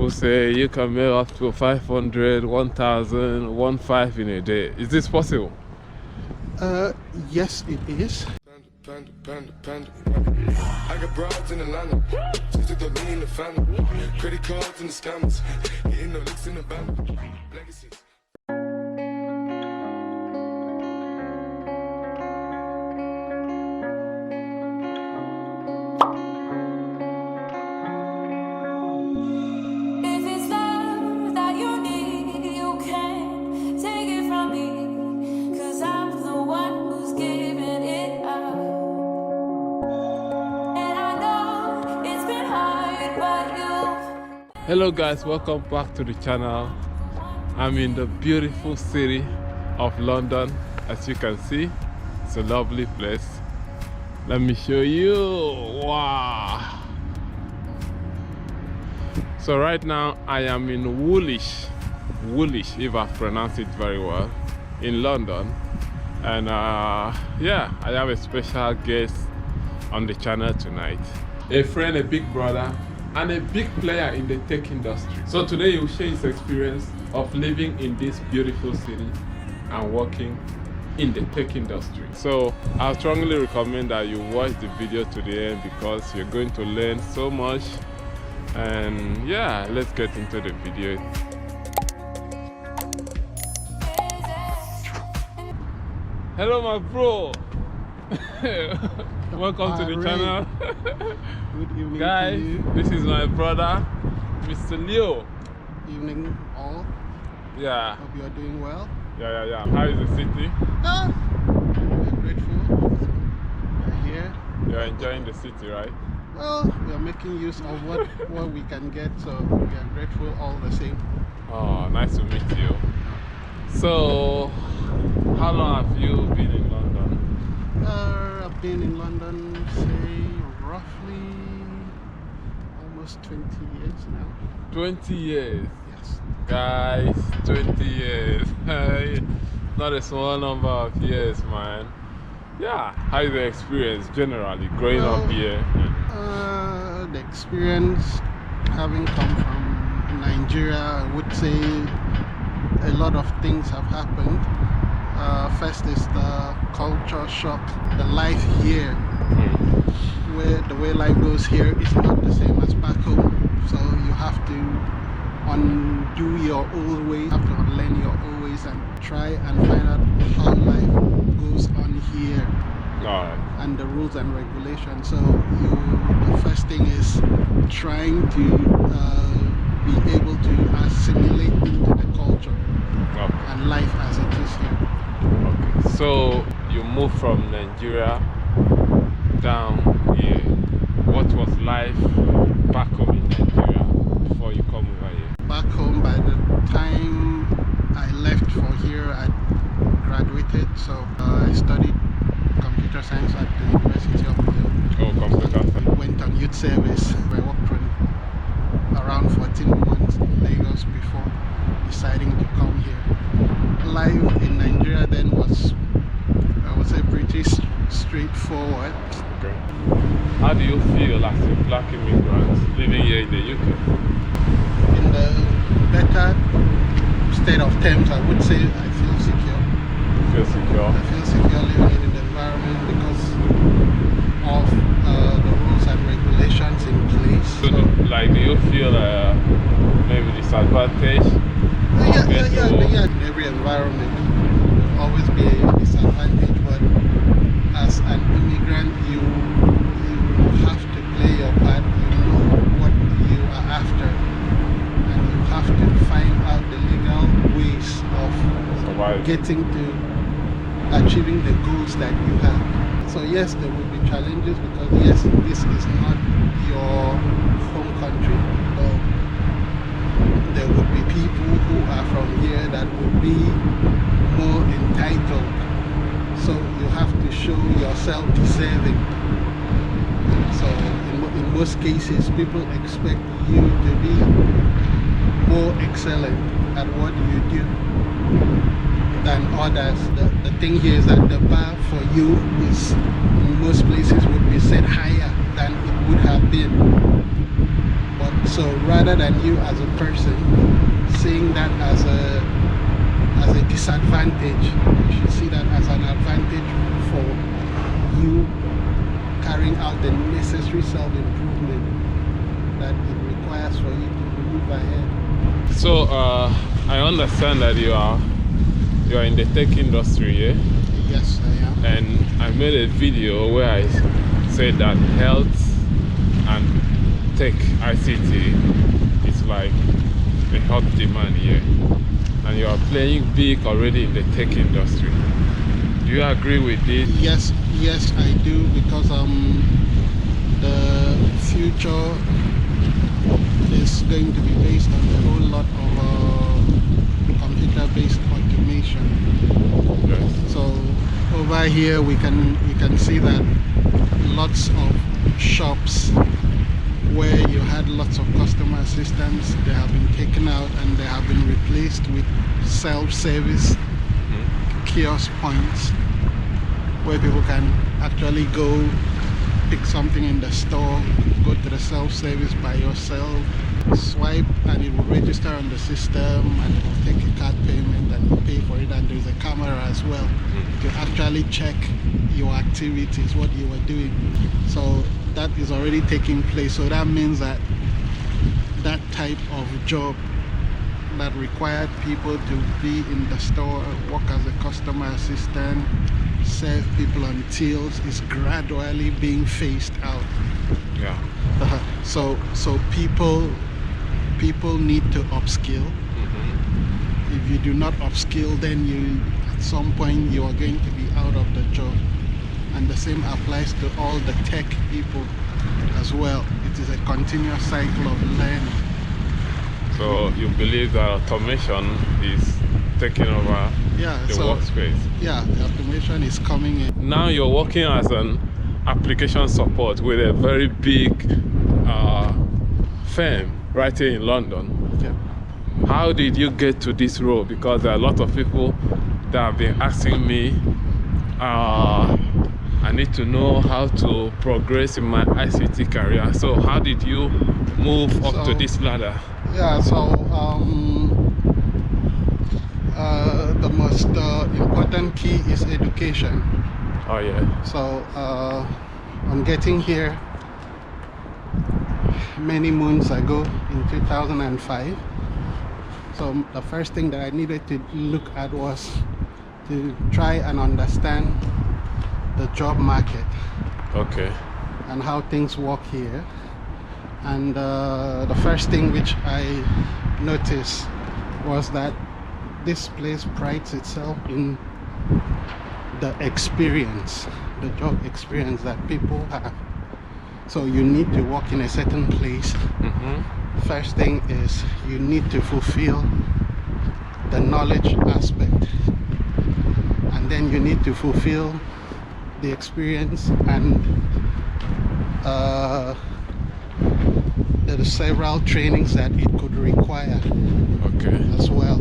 people say you can make up to 500, 1,000, 1,500 in a day. Is this possible? Yes, it is. I got broads in Atlanta, just to throw me in the family. Credit cards and the scammers, getting no licks in the band. Legacies. Hello guys, welcome back to the channel. I'm in the beautiful city of London. As you can see, it's a lovely place. Let me show you. Wow. So right now I am in Woolwich, if I pronounce it very well, in London. And yeah, I have a special guest on the channel tonight. A friend, a big brother, and a big player in the tech industry. So today he will share his experience of living in this beautiful city and working in the tech industry. So I strongly recommend that you watch the video to the end because you're going to learn so much. And yeah, let's get into the video. Hello my bro. Welcome to the channel. Good evening, guys. to you. This is my brother, Mr. Leo. Evening, all. Yeah. Hope you are doing well. Yeah. How is the city? We're grateful. We're here. You're enjoying the city, right? Well, we are making use of what we can get, so we are grateful all the same. Oh, nice to meet you. So, how long have you been in London? I've been in London, say, roughly almost 20 years now. 20 years. Yes. Guys, 20 years. Not a small number of years, man. Yeah. How is the experience generally growing up here? The experience, having come from Nigeria, I would say a lot of things have happened. First is the culture shock. The life here, where the way life goes here is not the same as back home. So you have to undo your old ways, have to unlearn your old ways and try and find out how life goes on here. Alright. And the rules and regulations. So the first thing is trying to be able to assimilate into the culture and life as it is here. Okay. So you moved from Nigeria down here. What was life back home in Nigeria before you come over here? Back home, by the time I left for here, I graduated. So I studied computer science at the University of Leopold. Oh, computer science. Went on youth service. I worked for around 14 months in Lagos before deciding to come here. Life in Nigeria then was, I would say, pretty straightforward. Okay. How do you feel as a black immigrant living here in the UK? In the better state of terms, I would say I feel secure. You feel secure? I feel secure living in the environment because of the rules and regulations in place. So, do you feel maybe disadvantaged? Yeah. In every environment will always be a disadvantage, but as an immigrant, you have to play your part. You know what you are after, and you have to find out the legal ways of getting to achieving the goals that you have. So yes, there will be challenges because yes, this is not your home country. So there would be people who are from here that would be more entitled. So you have to show yourself deserving. So in most cases, people expect you to be more excellent at what you do than others. The thing here is that the bar for you is, in most places, would be set higher than it would have been. But So rather than you as a person seeing that as a disadvantage, you should see that as an advantage for you carrying out the necessary self-improvement that it requires for you to move ahead. So I understand that you are in the tech industry, yeah? Yes, I am. And I made a video where I said that health and tech ICT is like a hot demand here, and you are playing big already in the tech industry. Do you agree with this? Yes, I do, because the future is going to be based on a whole lot of computer-based automation. Yes. So over here we can see that lots of shops where you had lots of customer assistants, they have been taken out and they have been replaced with self-service kiosk points where people can actually go pick something in the store, go to the self-service by yourself, swipe, and it will register on the system, and it will take a card payment and you pay for it, and there's a camera as well to actually check your activities, what you were doing. So that is already taking place. So that means that that type of job that required people to be in the store, work as a customer assistant, serve people on tills, is gradually being phased out. Yeah. So people need to upskill. If you do not upskill, then you at some point you are going to be out of the job. And the same applies to all the tech people as well. It is a continuous cycle of learning. So you believe that automation is taking over the workspace? Yeah, the automation is coming in. Now you're working as an application support with a very big firm right here in London. Yeah. How did you get to this role? Because there are a lot of people that have been asking me, I need to know how to progress in my ICT career. So how did you move up to this ladder? Yeah, so the most important key is education. Oh yeah. So I'm getting here many moons ago in 2005. So the first thing that I needed to look at was to try and understand the job market. Okay. And how things work here. And the first thing which I noticed was that this place prides itself in the experience, the job experience that people have. So you need to work in a certain place. First thing is you need to fulfill the knowledge aspect, and then you need to fulfill the experience and there are several trainings that it could require. Okay. As well.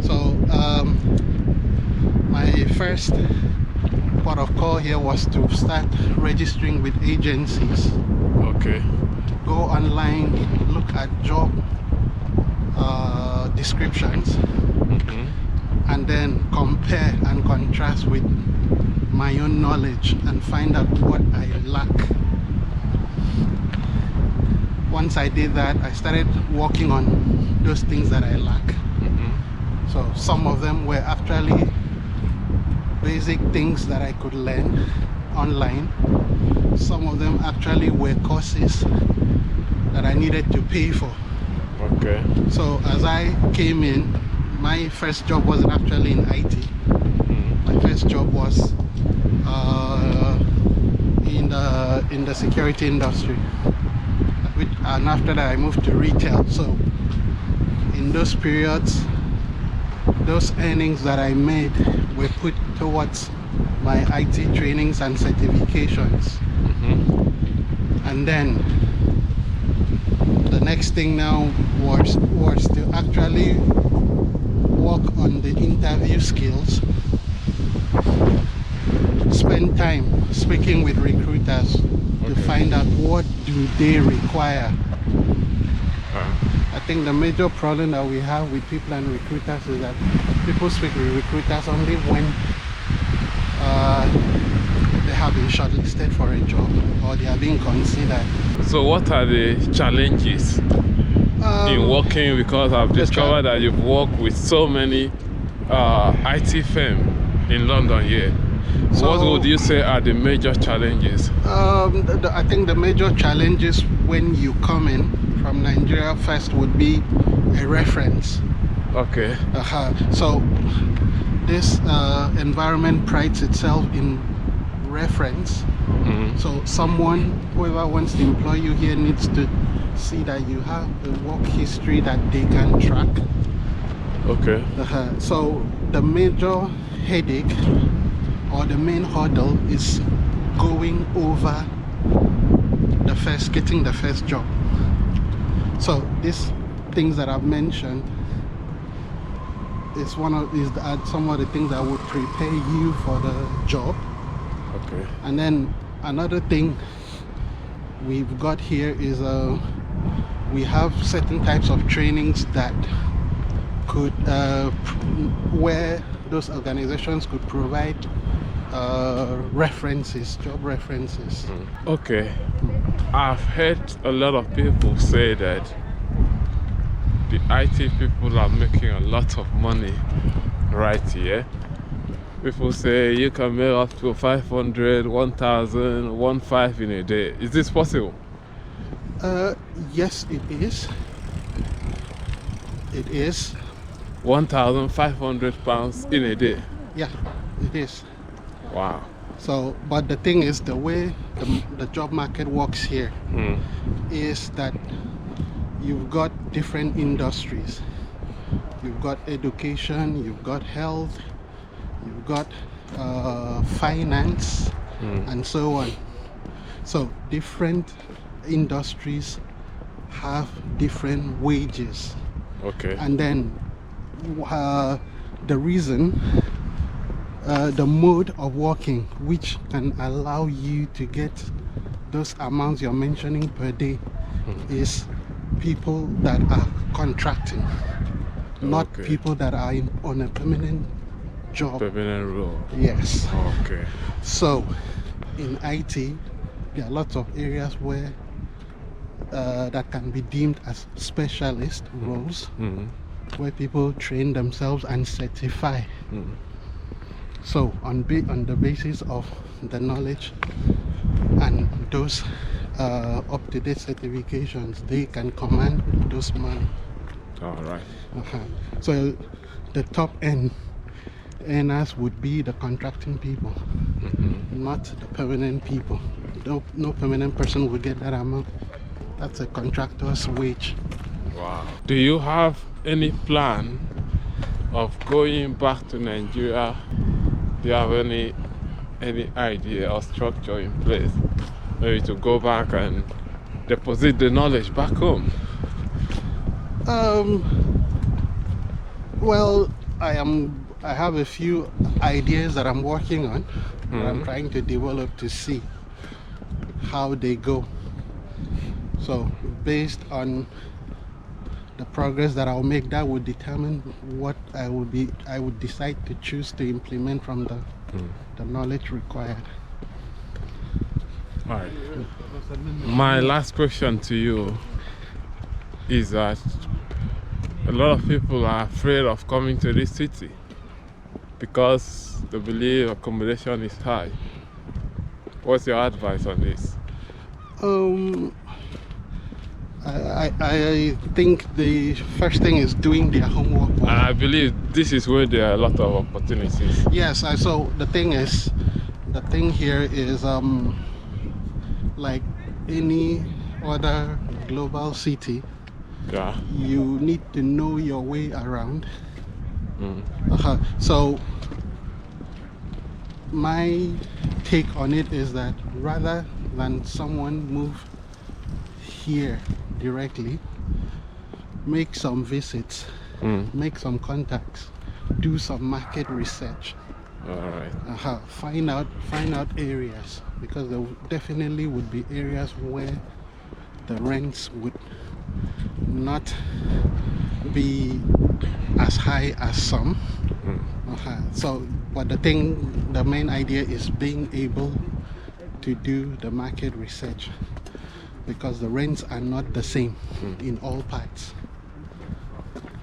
So my first port of call here was to start registering with agencies. Okay. Go online, look at job descriptions, and then compare and contrast with my own knowledge and find out what I lack. Once I did that, I started working on those things that I lack. So some of them were actually basic things that I could learn online. Some of them actually were courses that I needed to pay for. Okay. So as I came in, my first job wasn't actually in IT. My first job was in the security industry. And after that I moved to retail. So in those periods, those earnings that I made were put towards my IT trainings and certifications. And then the next thing now was to actually work on the interview skills, spend time speaking with recruiters to find out what do they require think the major problem that we have with people and recruiters is that people speak with recruiters only when they have been shortlisted for a job or they are being considered. So what are the challenges in working? Because I've discovered that you've worked with so many IT firms in London here. So what would you say are the major challenges? I think the major challenges when you come in from Nigeria first would be a reference. Okay. So this environment prides itself in reference. So whoever wants to employ you here needs to see that you have a work history that they can track. Okay. So the major headache or the main hurdle is going over getting the first job. So these things that I've mentioned is some of the things that would prepare you for the job. Okay. And then another thing we've got here is we have certain types of trainings that could where those organizations could provide references, job references. Okay. I've heard a lot of people say that the IT people are making a lot of money right here. People say you can make up to 500, 1,000, 1,500 in a day. Is this possible? Yes, it is. It is. £1,500 in a day? Yeah, it is. Wow. So, but the thing is, the way the job market works here is that you've got different industries. You've got education, you've got health, you've got finance, and so on. So different industries have different wages. Okay. And then the reason, the mode of working which can allow you to get those amounts you're mentioning per day is people that are contracting, not people that are on a permanent job. Permanent role. Yes. Okay. So in IT, there are lots of areas where that can be deemed as specialist roles, where people train themselves and certify. So on the basis of the knowledge and those up-to-date certifications, they can command those money. All right. So the top end earners would be the contracting people, not the permanent people. No permanent person will get that amount. That's a contractor's wage. Wow. Do you have any plan of going back to Nigeria? Do you have any idea or structure in place, maybe to go back and deposit the knowledge back home? Well, I have a few ideas that I'm working on, that I'm trying to develop to see how they go. So based on the progress that I'll make, that would determine what I would decide to choose to implement from the knowledge required. All right. My last question to you is that a lot of people are afraid of coming to this city because they believe accommodation is high. What's your advice on this? I think the first thing is doing their homework. And I believe this is where there are a lot of opportunities. Yes, so the thing here is like any other global city, you need to know your way around. So my take on it is that rather than someone move here directly, make some visits, make some contacts, do some market research. All right. Find out areas, because there definitely would be areas where the rents would not be as high as some. So, but the main idea is being able to do the market research, because the rents are not the same in all parts.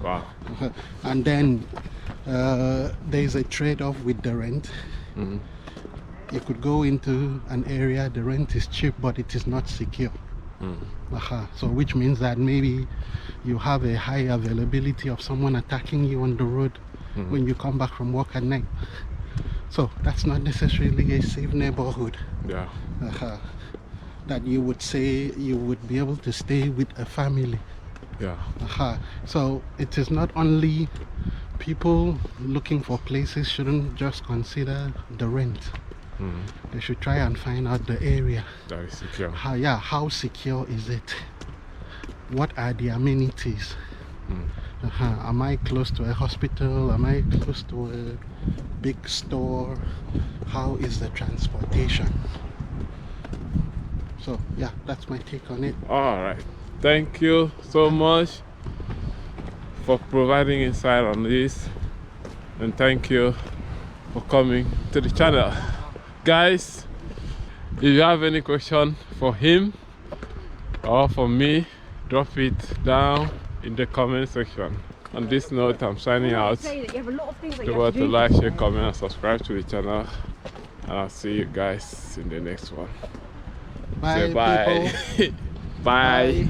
Wow. And then there's a trade-off with the rent. You could go into an area, the rent is cheap, but it is not secure. So which means that maybe you have a high availability of someone attacking you on the road when you come back from work at night. So that's not necessarily a safe neighborhood. Yeah. That you would say you would be able to stay with a family. Yeah. So it is not only people looking for places shouldn't just consider the rent. They should try and find out the area. That is secure. How secure is it? What are the amenities? Am I close to a hospital? Am I close to a big store? How is the transportation? So yeah, that's my take on it. All right, thank you so much for providing insight on this, and thank you for coming to the channel. Guys, if you have any question for him or for me, drop it down in the comment section. On this note, I'm signing out. Remember to like, share, comment, and subscribe to the channel, and I'll see you guys in the next one. Bye, Say bye. people. Bye.